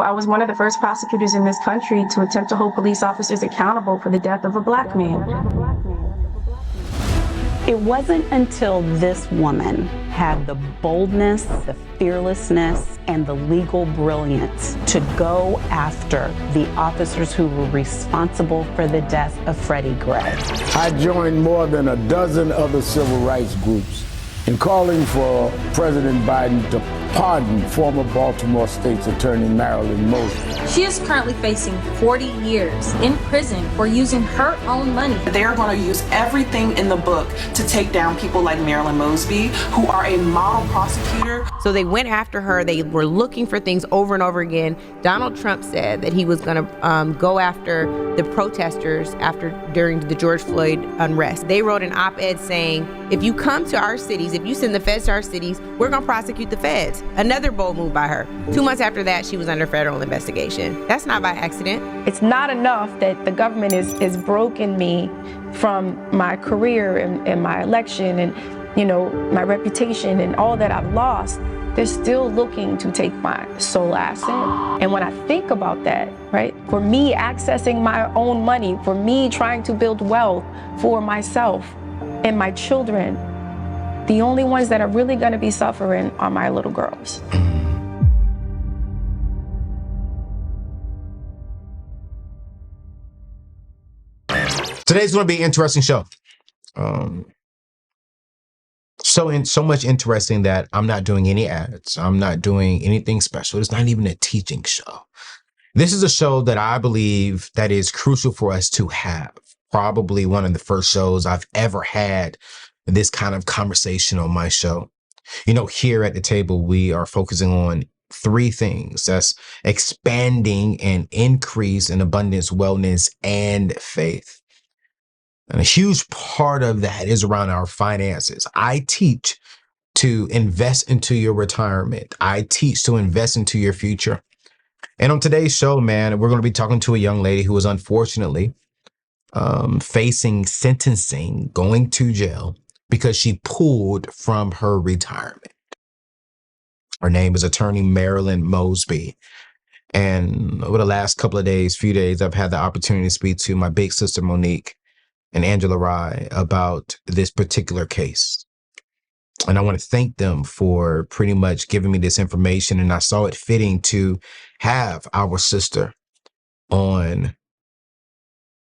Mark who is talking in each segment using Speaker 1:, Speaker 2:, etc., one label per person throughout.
Speaker 1: I was one of the first prosecutors in this country to attempt to hold police officers accountable for the death of a Black man.
Speaker 2: It wasn't until this woman had the boldness, the fearlessness, and the legal brilliance to go after the officers who were responsible for the death of Freddie Gray.
Speaker 3: I joined more than a dozen other civil rights groups in calling for President Biden to pardon former Baltimore State's Attorney Marilyn Mosby.
Speaker 4: She is currently facing 40 years in prison for using her own money.
Speaker 5: They are going to use everything in the book to take down people like Marilyn Mosby, who are a model prosecutor.
Speaker 6: So they went after her. They were looking for things over and over again. Donald Trump said that he was going to go after the protesters during the George Floyd unrest. They wrote an op-ed saying, if you come to our cities, if you send the feds to our cities, we're going to prosecute the feds. Another bold move by her. 2 months after that, she was under federal investigation. That's not by accident.
Speaker 1: It's not enough that the government is broken me from my career and my election and, my reputation and all that I've lost. They're still looking to take my sole asset. And when I think about that, right, for me accessing my own money, for me trying to build wealth for myself and my children, the only ones that are really going to be suffering are my little girls.
Speaker 7: Today's going to be an interesting show. So much interesting that I'm not doing any ads. I'm not doing anything special. It's not even a teaching show. This is a show that I believe that is crucial for us to have. Probably one of the first shows I've ever had this kind of conversation on my show. Here at the table, we are focusing on three things. That's expanding and increase in abundance, wellness, and faith. And a huge part of that is around our finances. I teach to invest into your retirement. I teach to invest into your future. And on today's show, man, we're going to be talking to a young lady who is unfortunately facing sentencing, going to jail, because she pulled from her retirement. Her name is attorney Marilyn Mosby. And over the last few days, I've had the opportunity to speak to my big sister, Monique, and Angela Rye about this particular case. And I want to thank them for pretty much giving me this information. And I saw it fitting to have our sister on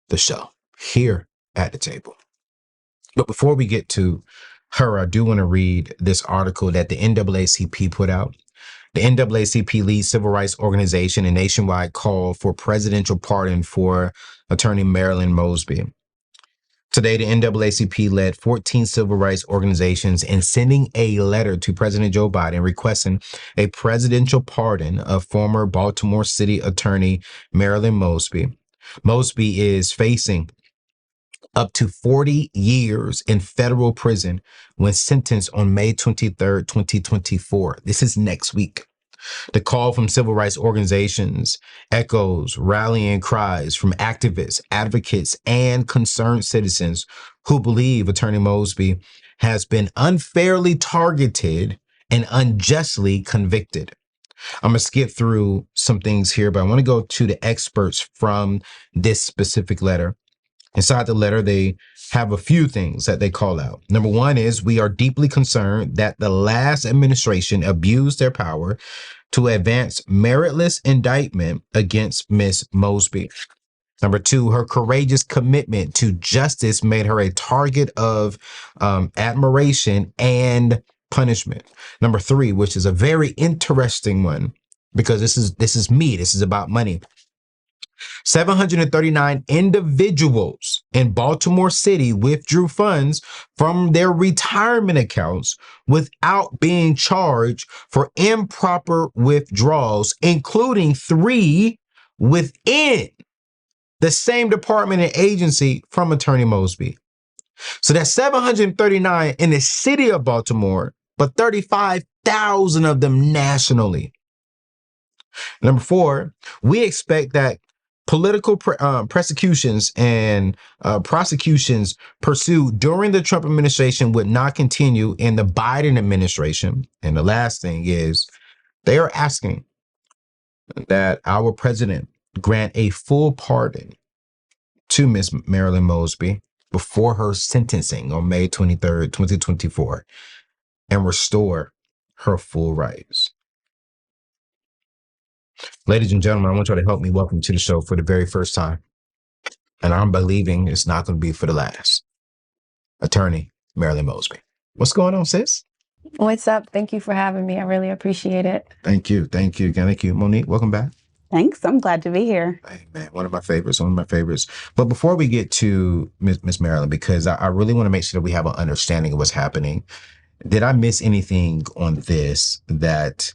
Speaker 7: the show here at the table. But before we get to her, I do want to read this article that the NAACP put out. The NAACP leads civil rights organization a nationwide call for presidential pardon for attorney Marilyn Mosby. Today, the NAACP led 14 civil rights organizations in sending a letter to President Joe Biden requesting a presidential pardon of former Baltimore City Attorney Marilyn Mosby. Mosby is facing up to 40 years in federal prison when sentenced on May 23rd, 2024. This is next week. The call from civil rights organizations echoes rallying cries from activists, advocates, and concerned citizens who believe Attorney Mosby has been unfairly targeted and unjustly convicted. I'm going to skip through some things here, but I want to go to the experts from this specific letter. Inside the letter, they have a few things that they call out. Number one is, we are deeply concerned that the last administration abused their power to advance meritless indictment against Ms. Mosby. Number two, her courageous commitment to justice made her a target of admiration and punishment. Number three, which is a very interesting one, because this is about money. 739 individuals in Baltimore City withdrew funds from their retirement accounts without being charged for improper withdrawals, including 3 within the same department and agency from Attorney Mosby. So that's 739 in the city of Baltimore, but 35,000 of them nationally. Number 4, we expect that political prosecutions and prosecutions pursued during the Trump administration would not continue in the Biden administration. And the last thing is, they are asking that our president grant a full pardon to Miss Marilyn Mosby before her sentencing on May 23rd, 2024, and restore her full rights. Ladies and gentlemen, I want y'all to help me welcome to the show for the very first time, and I'm believing it's not going to be for the last, Attorney Marilyn Mosby. What's going on, sis?
Speaker 1: What's up? Thank you for having me. I really appreciate it.
Speaker 7: Thank you. Thank you. Thank you. Monique, welcome back.
Speaker 2: Thanks. I'm glad to be here.
Speaker 7: Hey, man, one of my favorites. But before we get to Miss Marilyn, because I really want to make sure that we have an understanding of what's happening, did I miss anything on this that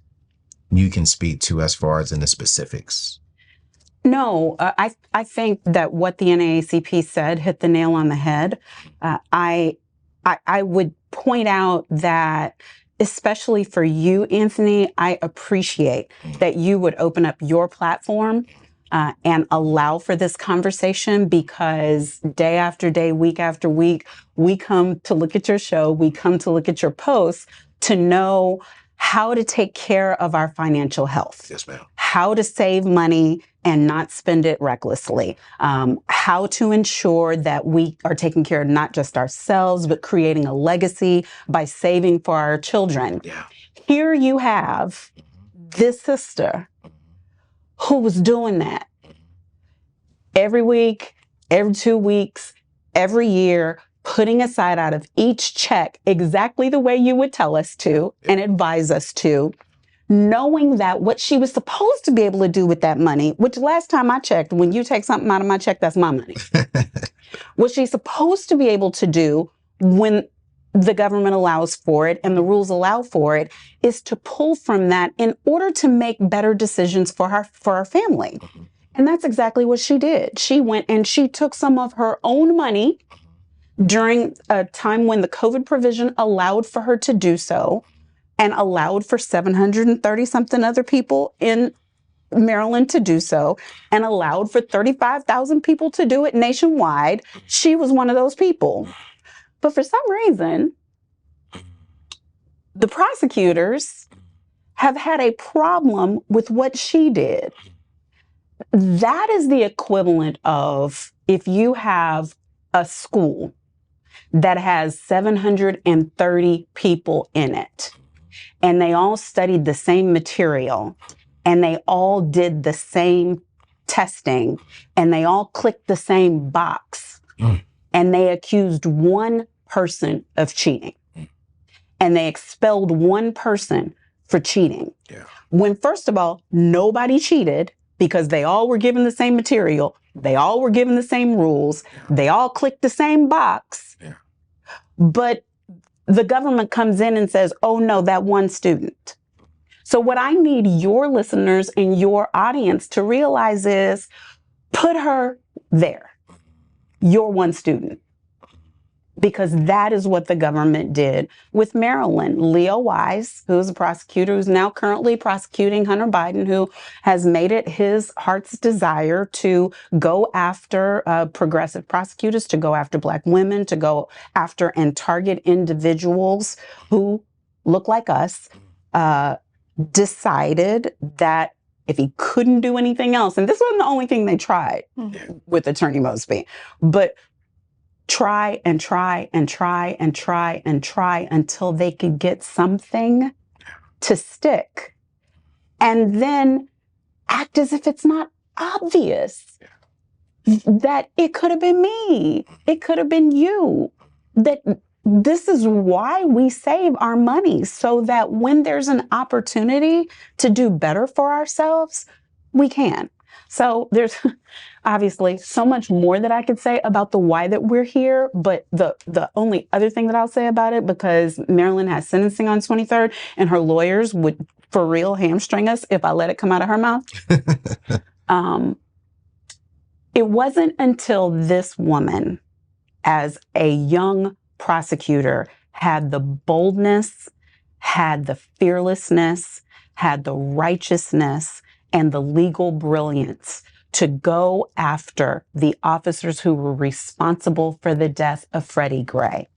Speaker 7: you can speak to as far as in the specifics?
Speaker 2: No, I think that what the NAACP said hit the nail on the head. I would point out that, especially for you, Anthony, I appreciate that you would open up your platform and allow for this conversation, because day after day, week after week, we come to look at your show, we come to look at your posts to know how to take care of our financial health.
Speaker 7: Yes, ma'am.
Speaker 2: How to save money and not spend it recklessly. How to ensure that we are taking care of not just ourselves, but creating a legacy by saving for our children.
Speaker 7: Yeah.
Speaker 2: Here you have this sister who was doing that every week, every 2 weeks, every year, putting aside out of each check exactly the way you would tell us to and advise us to, knowing that what she was supposed to be able to do with that money, which last time I checked, when you take something out of my check, that's my money. What she's supposed to be able to do when the government allows for it and the rules allow for it is to pull from that in order to make better decisions for our family. And that's exactly what she did. She went and she took some of her own money during a time when the COVID provision allowed for her to do so, and allowed for 730 something other people in Maryland to do so, and allowed for 35,000 people to do it nationwide. She was one of those people. But for some reason, the prosecutors have had a problem with what she did. That is the equivalent of if you have a school that has 730 people in it, and they all studied the same material, and they all did the same testing, and they all clicked the same box, and they accused one person of cheating, and they expelled one person for cheating.
Speaker 7: Yeah.
Speaker 2: When, first of all, nobody cheated because they all were given the same material, they all were given the same rules, they all clicked the same box.
Speaker 7: Yeah.
Speaker 2: But the government comes in and says, oh no, that one student. So what I need your listeners and your audience to realize is, put her there, your one student. Because that is what the government did with Maryland. Leo Wise, who's a prosecutor, who's now currently prosecuting Hunter Biden, who has made it his heart's desire to go after progressive prosecutors, to go after Black women, to go after and target individuals who look like us, decided that if he couldn't do anything else, and this wasn't the only thing they tried with Attorney Mosby, but try and try and try and try and try until they could get something to stick, and then act as if it's not obvious that it could have been me, it could have been you, that this is why we save our money, so that when there's an opportunity to do better for ourselves, we can. So there's obviously so much more that I could say about the why that we're here. But the only other thing that I'll say about it, because Marilyn has sentencing on 23rd and her lawyers would for real hamstring us if I let it come out of her mouth. It wasn't until this woman, as a young prosecutor, had the boldness, had the fearlessness, had the righteousness, and the legal brilliance to go after the officers who were responsible for the death of Freddie Gray.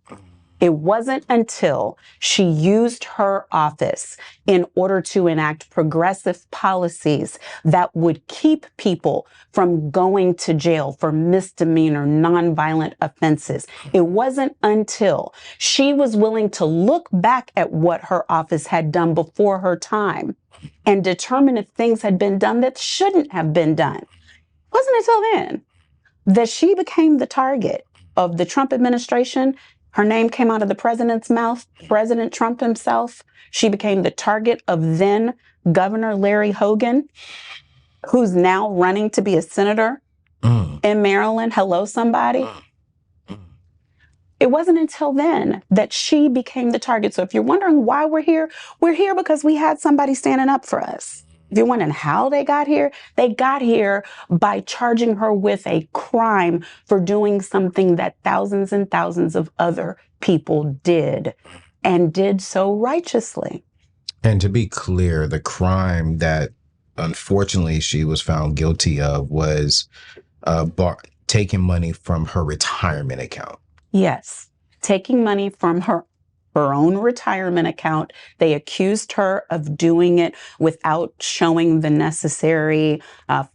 Speaker 2: It wasn't until she used her office in order to enact progressive policies that would keep people from going to jail for misdemeanor, nonviolent offenses. It wasn't until she was willing to look back at what her office had done before her time and determine if things had been done that shouldn't have been done. It wasn't until then that she became the target of the Trump administration. Her name came out of the president's mouth, President Trump himself. She became the target of then Governor Larry Hogan, who's now running to be a senator in Maryland. Hello, somebody. It wasn't until then that she became the target. So if you're wondering why we're here because we had somebody standing up for us. If you're wondering how they got here by charging her with a crime for doing something that thousands and thousands of other people did, and did so righteously.
Speaker 7: And to be clear, the crime that unfortunately she was found guilty of was taking money from her retirement account.
Speaker 2: Yes, taking money from her own retirement account. They accused her of doing it without showing the necessary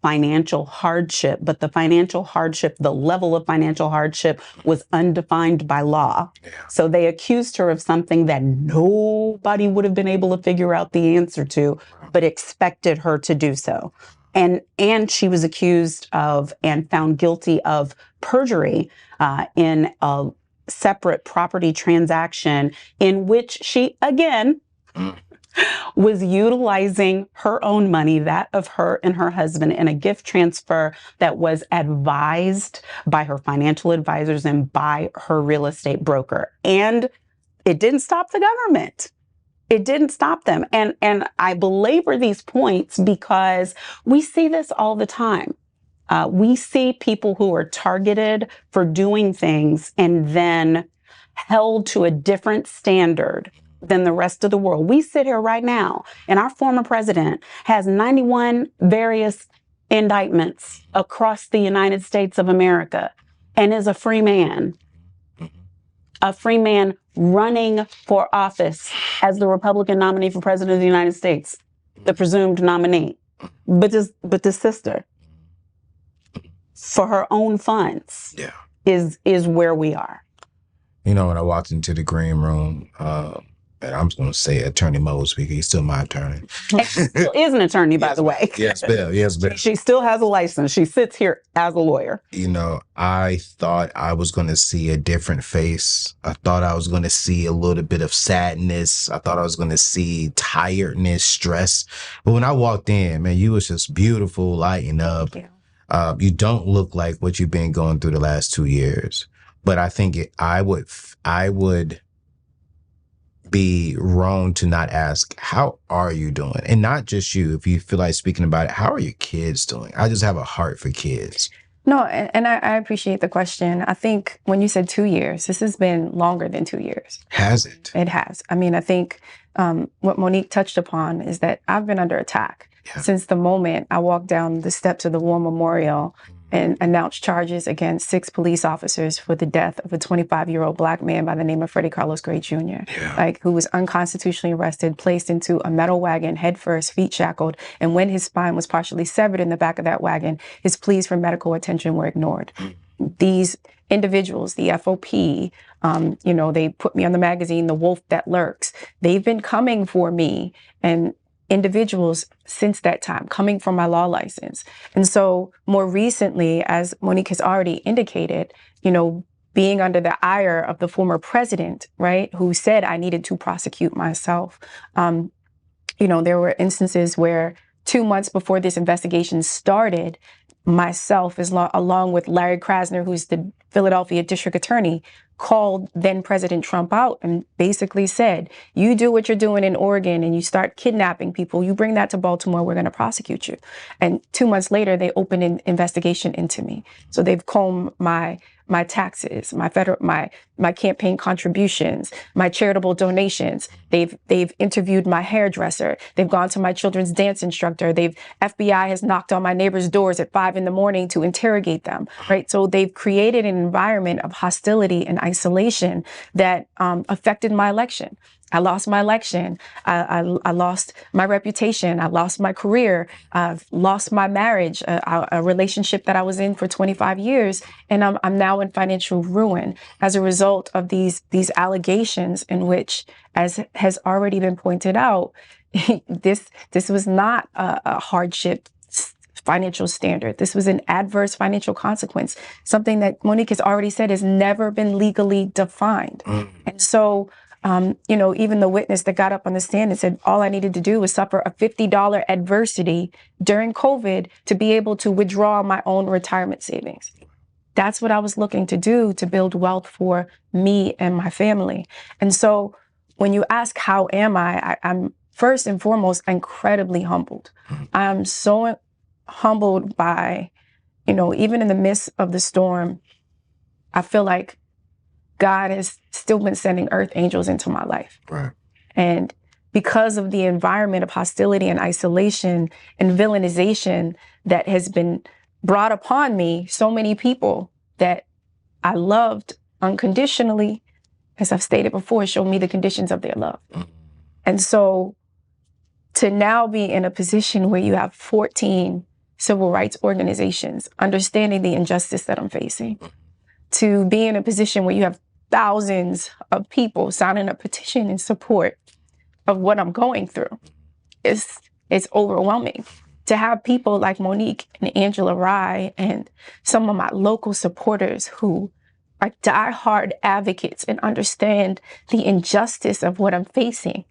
Speaker 2: financial hardship. But the level of financial hardship was undefined by law. Yeah. So they accused her of something that nobody would have been able to figure out the answer to, but expected her to do so. And she was accused of and found guilty of perjury in a separate property transaction in which she, again, was utilizing her own money, that of her and her husband, in a gift transfer that was advised by her financial advisors and by her real estate broker. And it didn't stop the government. It didn't stop them. And I belabor these points because we see this all the time. We see people who are targeted for doing things and then held to a different standard than the rest of the world. We sit here right now, and our former president has 91 various indictments across the United States of America and is a free man running for office as the Republican nominee for president of the United States, the presumed nominee. But the sister, for her own funds, is where we are.
Speaker 7: You know, when I walked into the green room, and I'm going to say Attorney Mosby, he's still my attorney.
Speaker 2: And she still is an attorney, by the way.
Speaker 7: Yes, Bill. Yes, Bill.
Speaker 2: She still has a license. She sits here as a lawyer.
Speaker 7: You know, I thought I was going to see a different face. I thought I was going to see a little bit of sadness. I thought I was going to see tiredness, stress. But when I walked in, man, you was just beautiful, lighting up. Yeah. You don't look like what you've been going through the last 2 years. But I think I would be wrong to not ask, how are you doing? And not just you, if you feel like speaking about it, how are your kids doing? I just have a heart for kids.
Speaker 1: No, and I appreciate the question. I think when you said 2 years, this has been longer than 2 years.
Speaker 7: Has it?
Speaker 1: It has. I mean, I think what Monique touched upon is that I've been under attack since the moment I walked down the steps of the War Memorial and announced charges against 6 police officers for the death of a 25-year-old Black man by the name of Freddie Carlos Gray Jr., who was unconstitutionally arrested, placed into a metal wagon, head first, feet shackled, and when his spine was partially severed in the back of that wagon, his pleas for medical attention were ignored. These individuals, the FOP, they put me on the magazine, The Wolf That Lurks. They've been coming for me and individuals since that time, coming from my law license. And so more recently, as Monique has already indicated, being under the ire of the former president, right, who said I needed to prosecute myself. There were instances where 2 months before this investigation started, myself, along with Larry Krasner, who's the Philadelphia district attorney, called then President Trump out and basically said, you do what you're doing in Oregon and you start kidnapping people, you bring that to Baltimore, we're going to prosecute you. And 2 months later, they opened an investigation into me. So they've combed my taxes, my campaign contributions, my charitable donations. They've interviewed my hairdresser. They've gone to my children's dance instructor. FBI has knocked on my neighbors' doors at 5 a.m. to interrogate them, right? So they've created an environment of hostility and isolation that affected my election. I lost my election. I lost my reputation. I lost my career. I've lost my marriage, a relationship that I was in for 25 years. And I'm now in financial ruin as a result of these allegations in which, as has already been pointed out, this was not a hardship financial standard. This was an adverse financial consequence, something that Monique has already said has never been legally defined. And so, even the witness that got up on the stand and said, all I needed to do was suffer a $50 adversity during COVID to be able to withdraw my own retirement savings. That's what I was looking to do to build wealth for me and my family. And so when you ask, how am I'm first and foremost incredibly humbled. I'm so humbled by, even in the midst of the storm, I feel like God has still been sending earth angels into my life.
Speaker 7: Right.
Speaker 1: And because of the environment of hostility and isolation and villainization that has been brought upon me, so many people that I loved unconditionally, as I've stated before, showed me the conditions of their love. And so to now be in a position where you have 14 civil rights organizations understanding the injustice that I'm facing, to be in a position where you have thousands of people signing a petition in support of what I'm going through, it's overwhelming. To have people like Monique and Angela Rye and some of my local supporters who are diehard advocates and understand the injustice of what I'm facing,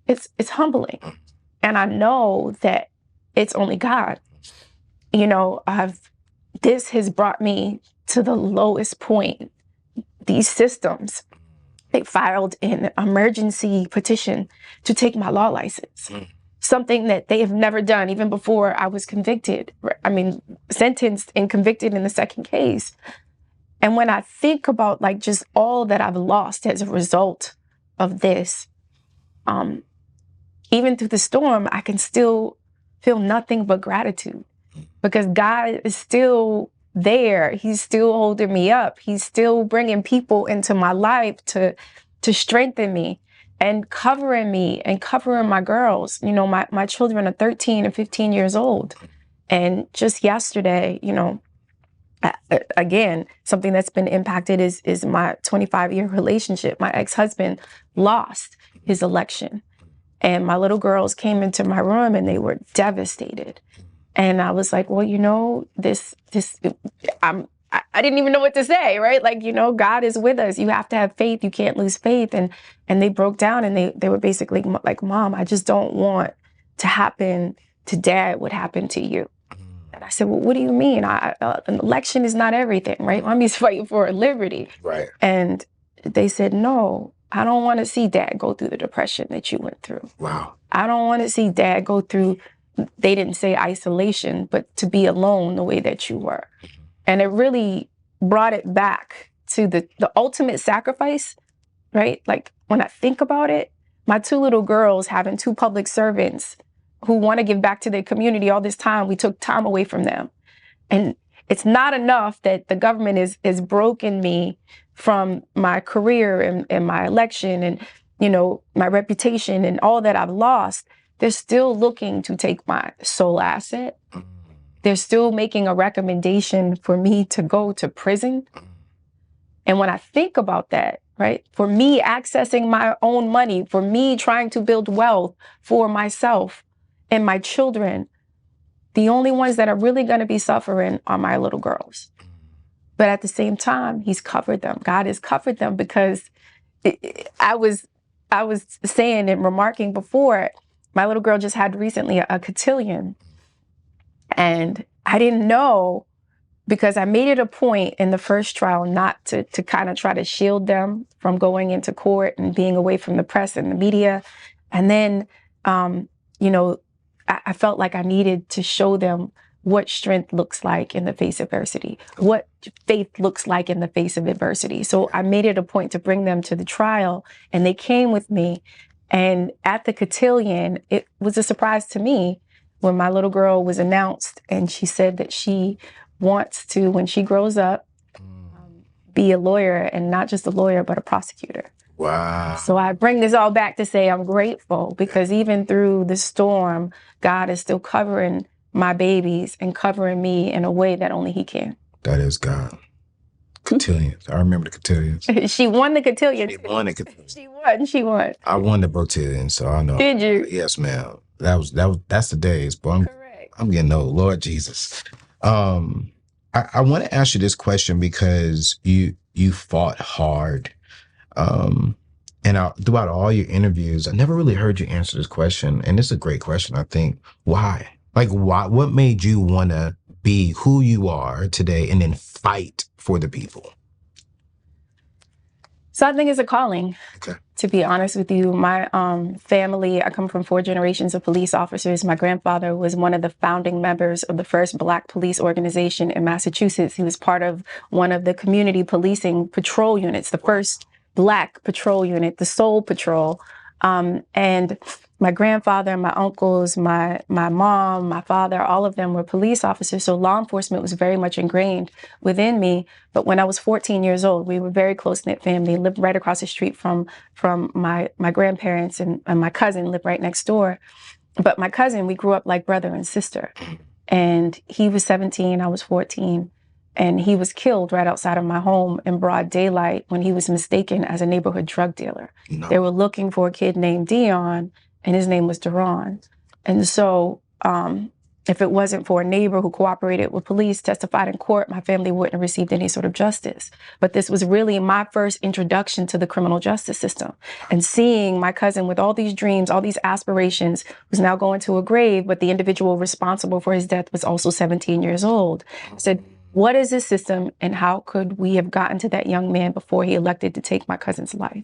Speaker 1: it's humbling. And I know that it's only God. This has brought me to the lowest point. These systems, they filed an emergency petition to take my law license, something that they have never done even before I was convicted. Sentenced and convicted in the second case. And when I think about just all that I've lost as a result of this, even through the storm, I can still feel nothing but gratitude because God is still there. He's still holding me up. He's still bringing people into my life to strengthen me and covering me and covering my girls. My children are 13 and 15 years old. And just yesterday, again, something that's been impacted is my 25-year relationship. My ex-husband lost his election. And my little girls came into my room and they were devastated. And I was like, well, I didn't even know what to say, right? God is with us. You have to have faith. You can't lose faith. And they broke down and they were basically like, Mom, I just don't want to happen to Dad what happened to you. And I said, well, what do you mean? An election is not everything, right? Mommy's fighting for her liberty.
Speaker 7: Right.
Speaker 1: And they said, no, I don't want to see Dad go through the depression that you went through.
Speaker 7: Wow.
Speaker 1: I don't want to see Dad go through, they didn't say isolation, but to be alone the way that you were. And it really brought it back to the ultimate sacrifice, right? When I think about it, my two little girls having two public servants who want to give back to their community all this time, we took time away from them. And it's not enough that the government is broken me from my career and my election and, my reputation and all that I've lost. They're still looking to take my sole asset. They're still making a recommendation for me to go to prison. And when I think about that, right, for me accessing my own money, for me trying to build wealth for myself and my children, the only ones that are really going to be suffering are my little girls. But at the same time, He's covered them. God has covered them because I was saying and remarking before, my little girl just had recently a cotillion. And I didn't know, because I made it a point in the first trial not to kind of try to shield them from going into court and being away from the press and the media. And then, I felt like I needed to show them what strength looks like in the face of adversity, what faith looks like in the face of adversity. So I made it a point to bring them to the trial, and they came with me. And at the cotillion, it was a surprise to me when my little girl was announced, and she said that she wants to, when she grows up, be a lawyer, and not just a lawyer, but a prosecutor.
Speaker 7: Wow.
Speaker 1: So I bring this all back to say I'm grateful, because even through the storm, God is still covering my babies and covering me in a way that only He can.
Speaker 7: That is God. Cotillions. I remember the cotillions.
Speaker 1: She won the cotillions.
Speaker 7: She won the cotillions.
Speaker 1: She won.
Speaker 7: I won the botillions, so I know.
Speaker 1: Did you?
Speaker 7: Yes, ma'am. That's the days, but I'm getting old. Lord Jesus. I want to ask you this question because you fought hard. And throughout all your interviews, I never really heard you answer this question. And it's a great question, I think. Why? Like, why? What made you want to be who you are today and then fight for the people?
Speaker 1: So I think it's a calling.
Speaker 7: Okay.
Speaker 1: To be honest with you, my family, I come from 4 generations of police officers. My grandfather was one of the founding members of the first Black police organization in Massachusetts. He was part of one of the community policing patrol units, the first Black patrol unit, the Soul Patrol. And my grandfather, my uncles, my mom, my father, all of them were police officers. So law enforcement was very much ingrained within me. But when I was 14 years old, we were a very close-knit family, lived right across the street from my grandparents, and my cousin lived right next door. But my cousin, we grew up like brother and sister. And he was 17, I was 14. And he was killed right outside of my home in broad daylight when he was mistaken as a neighborhood drug dealer. No. They were looking for a kid named Dion, and his name was Duran. And so if it wasn't for a neighbor who cooperated with police, testified in court, my family wouldn't have received any sort of justice. But this was really my first introduction to the criminal justice system. And seeing my cousin with all these dreams, all these aspirations, was now going to a grave, but the individual responsible for his death was also 17 years old. I said, what is this system, and how could we have gotten to that young man before he elected to take my cousin's life?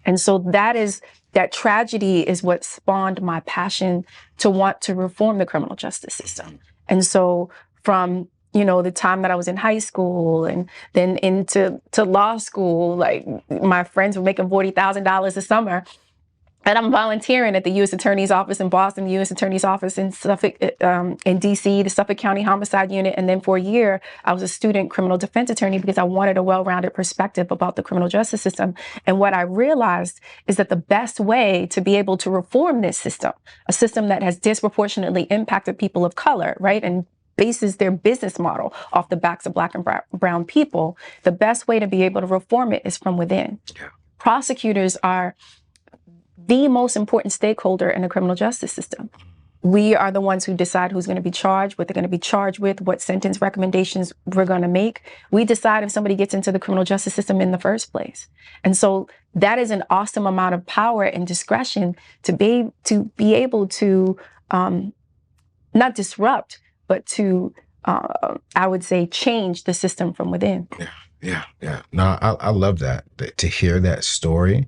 Speaker 1: And so that tragedy is what spawned my passion to want to reform the criminal justice system. And so from, the time that I was in high school and then into law school, like my friends were making $40,000 a summer. And I'm volunteering at the U.S. Attorney's Office in Boston, the U.S. Attorney's Office in Suffolk, in D.C., the Suffolk County Homicide Unit. And then for a year, I was a student criminal defense attorney because I wanted a well-rounded perspective about the criminal justice system. And what I realized is that the best way to be able to reform this system, a system that has disproportionately impacted people of color, right, and bases their business model off the backs of Black and brown people, the best way to be able to reform it is from within. Yeah. Prosecutors are the most important stakeholder in the criminal justice system. We are the ones who decide who's going to be charged, what they're going to be charged with, what sentence recommendations we're going to make. We decide if somebody gets into the criminal justice system in the first place. And so that is an awesome amount of power and discretion to be able to not disrupt, but to, I would say, change the system from within.
Speaker 7: Yeah. No, I love that, to hear that story.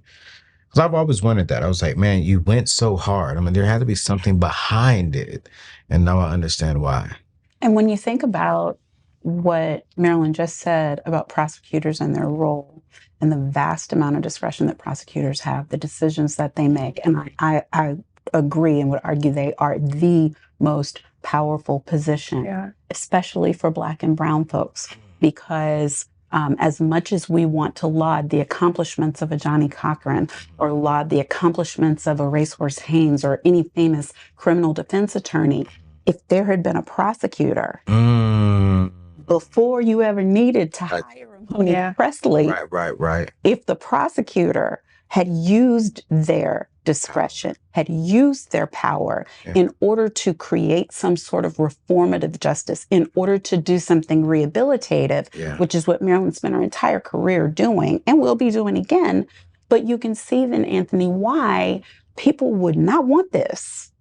Speaker 7: Because I've always wondered that. I was like, man, you went so hard. I mean, there had to be something behind it. And now I understand why.
Speaker 2: And when you think about what Marilyn just said about prosecutors and their role and the vast amount of discretion that prosecutors have, the decisions that they make, and I agree and would argue they are the most powerful position, especially for Black and brown folks, because as much as we want to laud the accomplishments of a Johnny Cochran or laud the accomplishments of a Racehorse Haynes or any famous criminal defense attorney, if there had been a prosecutor before you ever needed to hire Mooney Presley,
Speaker 7: right.
Speaker 2: If the prosecutor had used their discretion, had used their power in order to create some sort of reformative justice, in order to do something rehabilitative, which is what Marilyn spent her entire career doing and will be doing again. But you can see then, Anthony, why people would not want this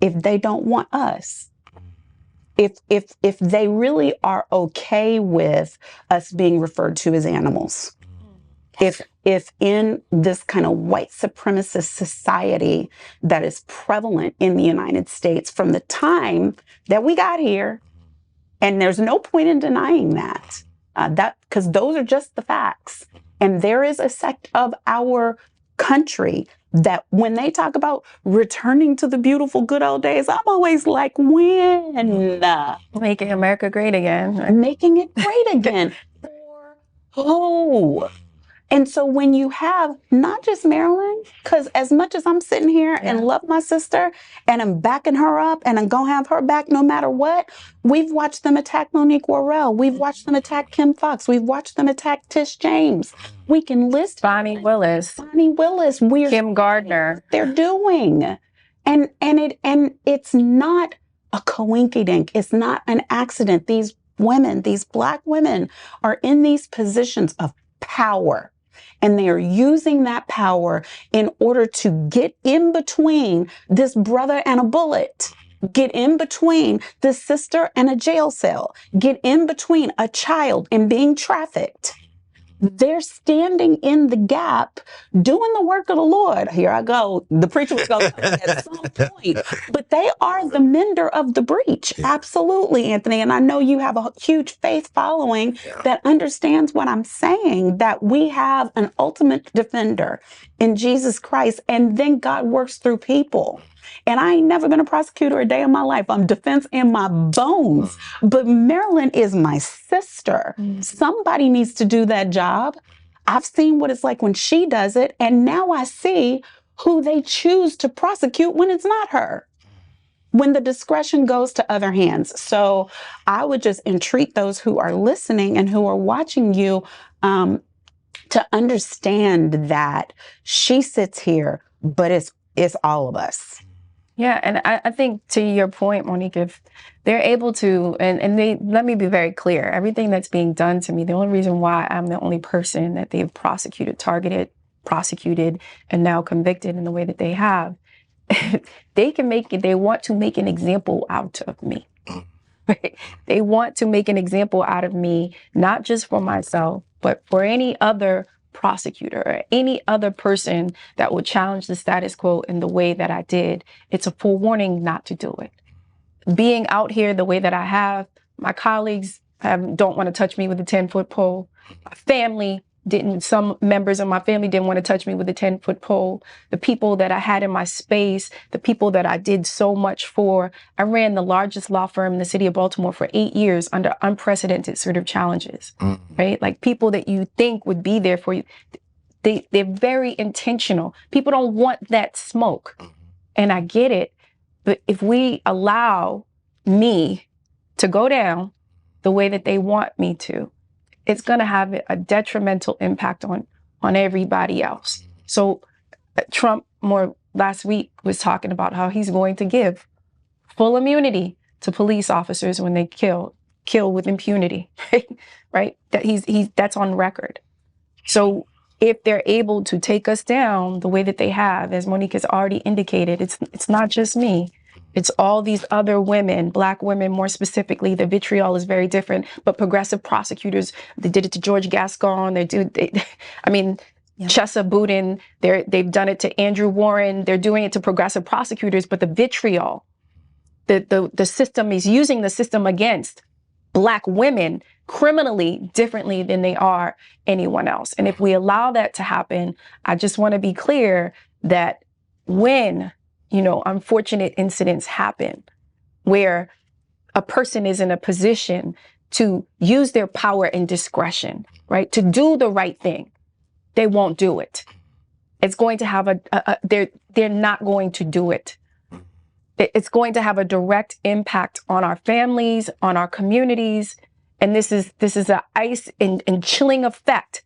Speaker 2: if they don't want us. If they really are okay with us being referred to as animals. If in this kind of white supremacist society that is prevalent in the United States from the time that we got here, and there's no point in denying that, because those are just the facts. And there is a sect of our country that when they talk about returning to the beautiful good old days, I'm always like, when?
Speaker 1: Making America great again.
Speaker 2: Making it great again. who? And so when you have not just Marilyn, because as much as I'm sitting here and love my sister and I'm backing her up and I'm going to have her back no matter what, we've watched them attack Monique Worrell. We've watched them attack Kim Fox. We've watched them attack Tish James. We can list
Speaker 1: Bonnie Willis,
Speaker 2: We're
Speaker 1: Kim Gardner.
Speaker 2: They're doing. And it's not a coinkydink. It's not an accident. These women, these Black women are in these positions of power. And they are using that power in order to get in between this brother and a bullet, get in between this sister and a jail cell, get in between a child and being trafficked. They're standing in the gap, doing the work of the Lord. Here I go. The preacher was going to come at some point. But they are the mender of the breach. Absolutely, Anthony. And I know you have a huge faith following that understands what I'm saying, that we have an ultimate defender in Jesus Christ. And then God works through people. And I ain't never been a prosecutor a day in my life. I'm defense in my bones. But Marilyn is my sister. Somebody needs to do that job. I've seen what it's like when she does it. And now I see who they choose to prosecute when it's not her, when the discretion goes to other hands. So I would just entreat those who are listening and who are watching you to understand that she sits here, but it's all of us.
Speaker 1: Yeah, and I think to your point, Monique, if they're able to, and they, let me be very clear, everything that's being done to me, the only reason why I'm the only person that they've targeted, prosecuted, and now convicted in the way that they have, they want to make an example out of me. Right? They want to make an example out of me, not just for myself, but for any other prosecutor or any other person that would challenge the status quo in the way that I did. It's a forewarning not to do it. Being out here the way that I have, my colleagues don't want to touch me with a 10-foot pole. My family some members of my family didn't want to touch me with a 10-foot pole. The people that I had in my space, the people that I did so much for, I ran the largest law firm in the city of Baltimore for 8 years under unprecedented sort of challenges, right? Like people that you think would be there for you. They're very intentional. People don't want that smoke. And I get it. But if we allow me to go down the way that they want me to, it's going to have a detrimental impact on everybody else. So Trump last week was talking about how he's going to give full immunity to police officers when they kill with impunity, right? That's on record. So if they're able to take us down the way that they have, as Monique has already indicated, it's not just me. It's all these other women, Black women more specifically. The vitriol is very different, but progressive prosecutors, they did it to George Gascon. Chesa Boudin, they've done it to Andrew Warren. They're doing it to progressive prosecutors, but the vitriol, the system is using the system against Black women criminally differently than they are anyone else. And if we allow that to happen, I just want to be clear that when unfortunate incidents happen where a person is in a position to use their power and discretion, right, to do the right thing, they won't do it. It's going to have they're not going to do it. It's going to have a direct impact on our families, on our communities. And this is an ice and chilling effect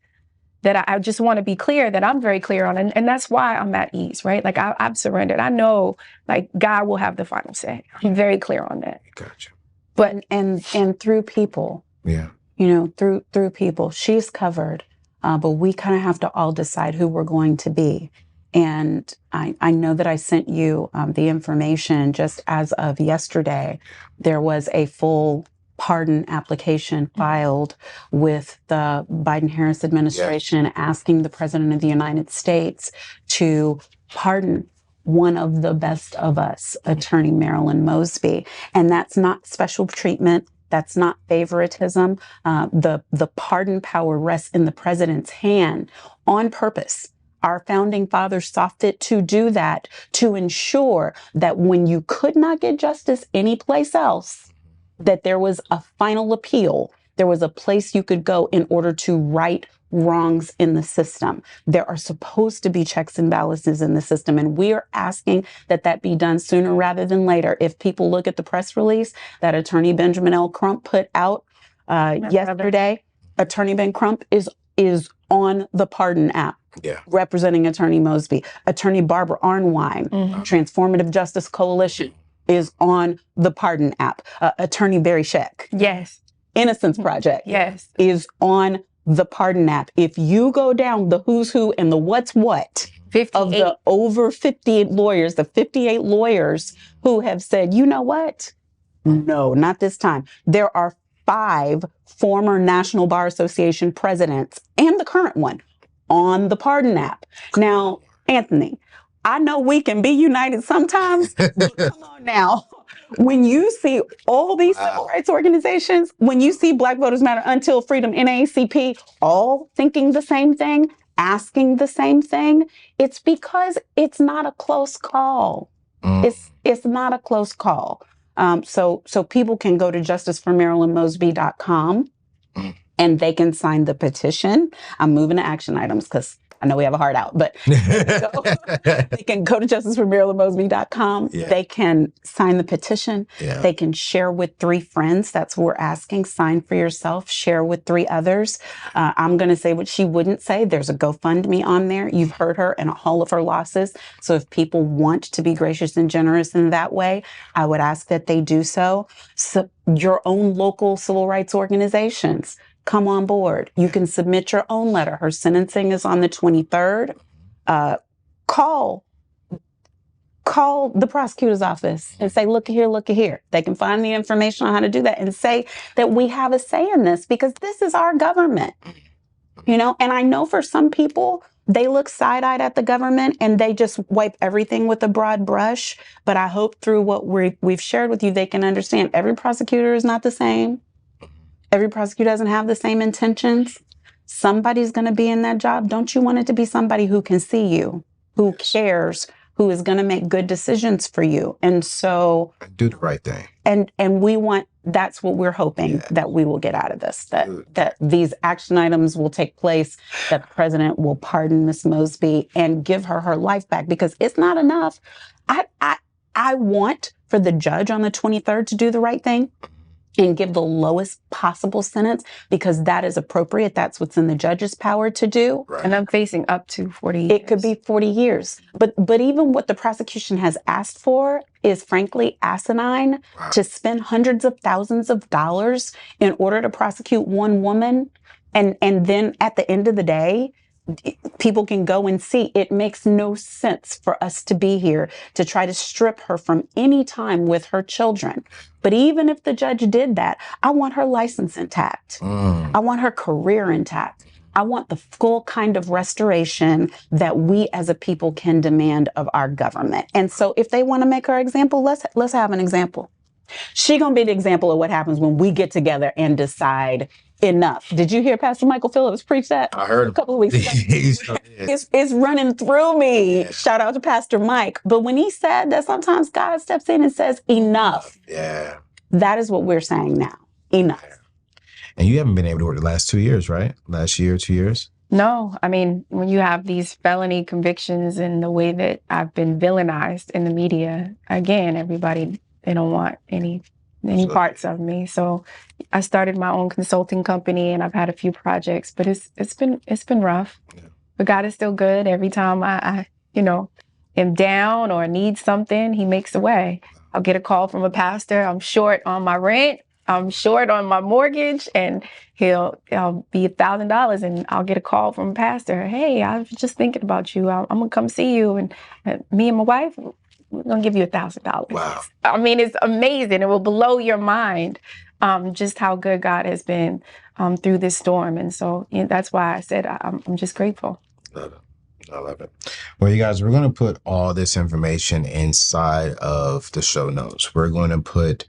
Speaker 1: that I just want to be clear, that I'm very clear on. And that's why I'm at ease, right? Like I've surrendered. I know like God will have the final say. I'm very clear on that.
Speaker 7: Gotcha.
Speaker 2: But and through people, through people, she's covered. But we kind of have to all decide who we're going to be. And I know that I sent you the information just as of yesterday. There was a full pardon application filed with the Biden-Harris administration asking the President of the United States to pardon one of the best of us, Attorney Marilyn Mosby. And that's not special treatment. That's not favoritism. The pardon power rests in the president's hand on purpose. Our founding fathers saw fit to do that, to ensure that when you could not get justice anyplace else, that there was a final appeal There was a place you could go in order to right wrongs in the system. There are supposed to be checks and balances in the system, and we are asking that that be done sooner rather than later. If people look at the press release that Attorney Benjamin L. Crump put out yesterday, Attorney Ben Crump is on the Pardon app.
Speaker 7: Yeah.
Speaker 2: Representing Attorney Mosby. Attorney Barbara Arnwine, Transformative Justice Coalition, is on the Pardon app. Attorney Barry Scheck,
Speaker 1: Yes.
Speaker 2: Innocence Project,
Speaker 1: Yes.
Speaker 2: is on the Pardon app. If you go down the who's who and the what's what
Speaker 1: 58.
Speaker 2: of the over 58 lawyers, the 58 lawyers who have said, you know what? No, not this time. There are 5 former National Bar Association presidents and the current one on the Pardon app. Now, Anthony, I know we can be united sometimes, but come on now. When you see all these civil rights organizations, when you see Black Voters Matter, Until Freedom, NAACP, all thinking the same thing, asking the same thing, it's because it's not a close call. It's not a close call. So people can go to justiceformarilynmosby.com and they can sign the petition. I'm moving to action items because I know we have a hard out, but they can go to justiceformarilynmosby.com.
Speaker 7: Yeah.
Speaker 2: They can sign the petition.
Speaker 7: Yeah.
Speaker 2: They can share with 3 friends. That's what we're asking. Sign for yourself. Share with 3 others. I'm going to say what she wouldn't say. There's a GoFundMe on there. You've heard her and all of her losses. So if people want to be gracious and generous in that way, I would ask that they do so. So your own local civil rights organizations, come on board. You can submit your own letter. Her sentencing is on the 23rd. Call the prosecutor's office and say, look here. They can find the information on how to do that and say that we have a say in this because this is our government. You know, and I know for some people, they look side-eyed at the government and they just wipe everything with a broad brush. But I hope through what we've shared with you, they can understand every prosecutor is not the same. Every prosecutor doesn't have the same intentions. Somebody's going to be in that job. Don't you want it to be somebody who can see you, who cares, who is going to make good decisions for you? And so
Speaker 7: do the right thing.
Speaker 2: And we want, that's what we're hoping that we will get out of this, that these action items will take place, that the president will pardon Ms. Mosby and give her her life back because it's not enough. I want for the judge on the 23rd to do the right thing and give the lowest possible sentence because that is appropriate. That's what's in the judge's power to do.
Speaker 7: Right.
Speaker 1: And I'm facing up to 40 years.
Speaker 2: It could be 40 years. But even what the prosecution has asked for is frankly asinine.
Speaker 7: Wow.
Speaker 2: To spend hundreds of thousands of dollars in order to prosecute one woman. And then at the end of the day, people can go and see it makes no sense for us to be here to try to strip her from any time with her children. But even if the judge did that, I want her license intact. I want her career intact. I want the full kind of restoration that we as a people can demand of our government. And so if they want to make her example, let's have an example. She gonna be the example of what happens when we get together and decide enough. Did you hear Pastor Michael Phillips preach that?
Speaker 7: I heard him
Speaker 2: A couple of weeks ago. It's running through me. Yeah. Shout out to Pastor Mike. But when he said that sometimes God steps in and says, enough.
Speaker 7: Yeah.
Speaker 2: That is what we're saying now. Enough.
Speaker 7: And you haven't been able to work the last 2 years, right? Last year, 2 years?
Speaker 1: No, I mean, when you have these felony convictions and the way that I've been villainized in the media, again, everybody, they don't want any parts of me. So I started my own consulting company and I've had a few projects, but it's been rough. Yeah. But God is still good. Every time I am down or need something, he makes a way. I'll get a call from a pastor. I'm short on my rent. I'm short on my mortgage, and I'll be $1,000, and I'll get a call from a pastor. Hey, I was just thinking about you. I'm gonna come see you, and me and my wife, we're gonna give you $1,000.
Speaker 7: Wow!
Speaker 1: I mean, it's amazing. It will blow your mind, just how good God has been through this storm, and so that's why I said I'm just grateful.
Speaker 7: Love it. I love it. Well, you guys, we're going to put all this information inside of the show notes. We're going to put,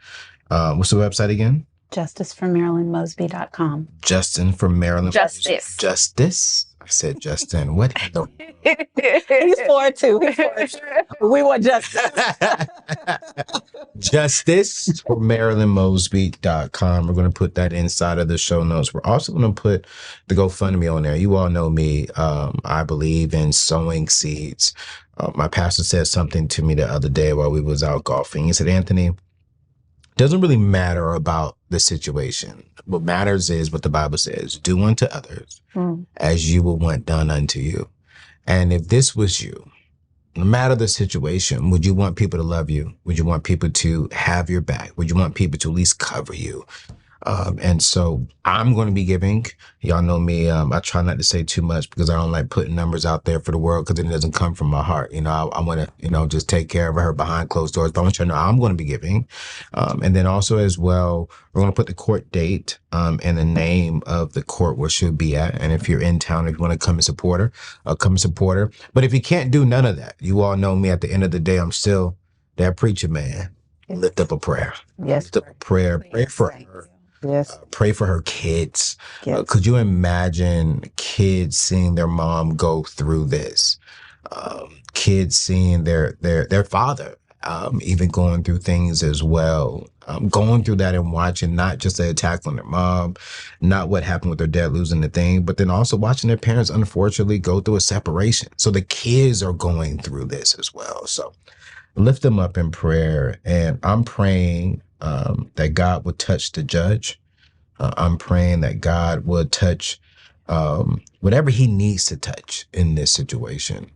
Speaker 7: what's the website again?
Speaker 2: JusticeForMarilynMosby.com.
Speaker 7: Justin for Marilyn.
Speaker 1: Justice.
Speaker 7: Justice. I said, Justin, what?
Speaker 2: He's 4 too. He's 4 too. We want justice.
Speaker 7: Justice for MarilynMosby.com. We're going to put that inside of the show notes. We're also going to put the GoFundMe on there. You all know me. I believe in sowing seeds. My pastor said something to me the other day while we was out golfing. He said, Anthony, it doesn't really matter about the situation. What matters is what the Bible says. Do unto others as you will want done unto you. And if this was you, no matter the situation, would you want people to love you? Would you want people to have your back? Would you want people to at least cover you? And so I'm going to be giving. Y'all know me. I try not to say too much because I don't like putting numbers out there for the world because it doesn't come from my heart. You know, I want to, just take care of her behind closed doors. But I want you to know I'm going to be giving. And then also as well, we're going to put the court date and the name of the court where she'll be at. And if you're in town, if you want to come and support her, come and support her. But if you can't do none of that, you all know me. At the end of the day, I'm still that preacher man. Lift up a prayer.
Speaker 2: Yes.
Speaker 7: Lift up a prayer. Pray for her.
Speaker 2: Yes.
Speaker 7: Pray for her kids.
Speaker 2: Yes.
Speaker 7: Could you imagine kids seeing their mom go through this? Kids seeing their father even going through things as well. Going through that and watching not just the attack on their mom, not what happened with their dad losing the thing, but then also watching their parents unfortunately go through a separation. So the kids are going through this as well. So lift them up in prayer. And I'm praying that God would touch the judge. I'm praying that God would touch whatever he needs to touch in this situation,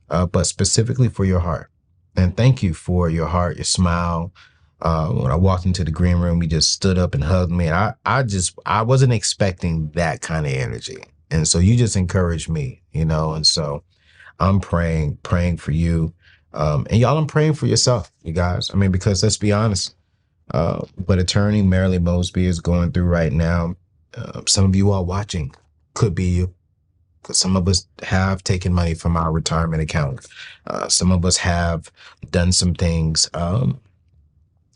Speaker 7: but specifically for your heart. And thank you for your heart, your smile. When I walked into the green room, you just stood up and hugged me. And I wasn't expecting that kind of energy. And so you just encouraged me, and so I'm praying for you. And y'all, I'm praying for yourself, you guys. I mean, because let's be honest, what attorney Marilyn Mosby is going through right now, some of you all watching could be you. Because some of us have taken money from our retirement account. Some of us have done some things, and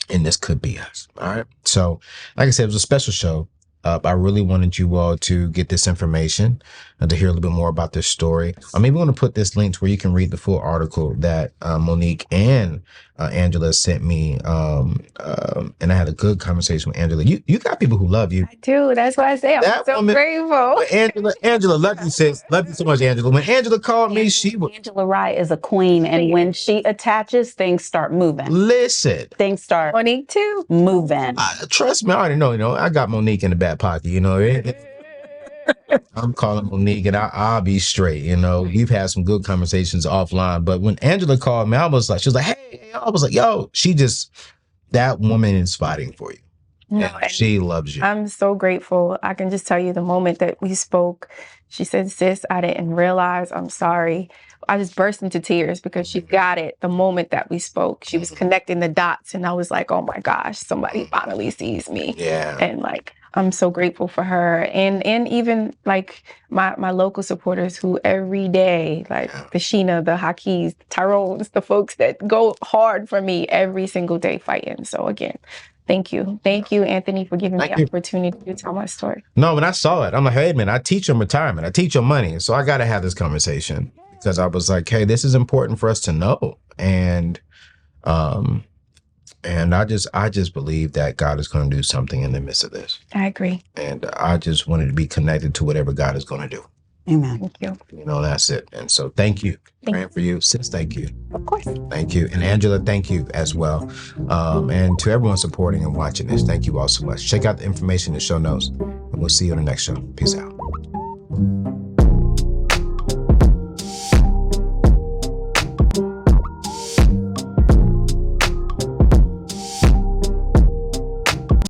Speaker 7: this could be us. All right. So, like I said, it was a special show. I really wanted you all to get this information and to hear a little bit more about this story. I'm even going to put this link to where you can read the full article that Monique and Angela sent me. And I had a good conversation with Angela. You got people who love you.
Speaker 1: I do. That's why I say I'm so grateful.
Speaker 7: Angela, love you, sis. Love you so much, Angela. When Angela called me,
Speaker 2: Angela Rye is a queen, and when she attaches, things start moving.
Speaker 7: Listen.
Speaker 2: Things start
Speaker 1: Monique too.
Speaker 2: Moving.
Speaker 7: Trust me, I already know. I got Monique in the back pocket, I'm calling Monique and I'll be straight, We've had some good conversations offline, but when Angela called me, she was like, hey, I was like, yo, that woman is fighting for you.
Speaker 1: No,
Speaker 7: and she loves you.
Speaker 1: I'm so grateful. I can just tell you the moment that we spoke, she said, sis, I didn't realize, I'm sorry. I just burst into tears because she got it the moment that we spoke. She was connecting the dots and I was like, oh my gosh, somebody finally sees me.
Speaker 7: Yeah.
Speaker 1: And I'm so grateful for her. And even my local supporters who every day, the Sheena, the Hakis, the Tyrones, the folks that go hard for me every single day fighting. So again, thank you. Thank you, Anthony, for giving me the opportunity to tell my story.
Speaker 7: No, when I saw it, I'm like, hey, man, I teach them retirement. I teach them money. So I got to have this conversation because I was like, hey, this is important for us to know. And I just believe that God is going to do something in the midst of this.
Speaker 1: I agree.
Speaker 7: And I just wanted to be connected to whatever God is going to do.
Speaker 2: Amen.
Speaker 1: Thank you.
Speaker 7: That's it. And so thank you. Praying for you. Sis, thank you.
Speaker 2: Of course.
Speaker 7: Thank you. And Angela, thank you as well. And to everyone supporting and watching this, thank you all so much. Check out the information in the show notes. And we'll see you on the next show. Peace out.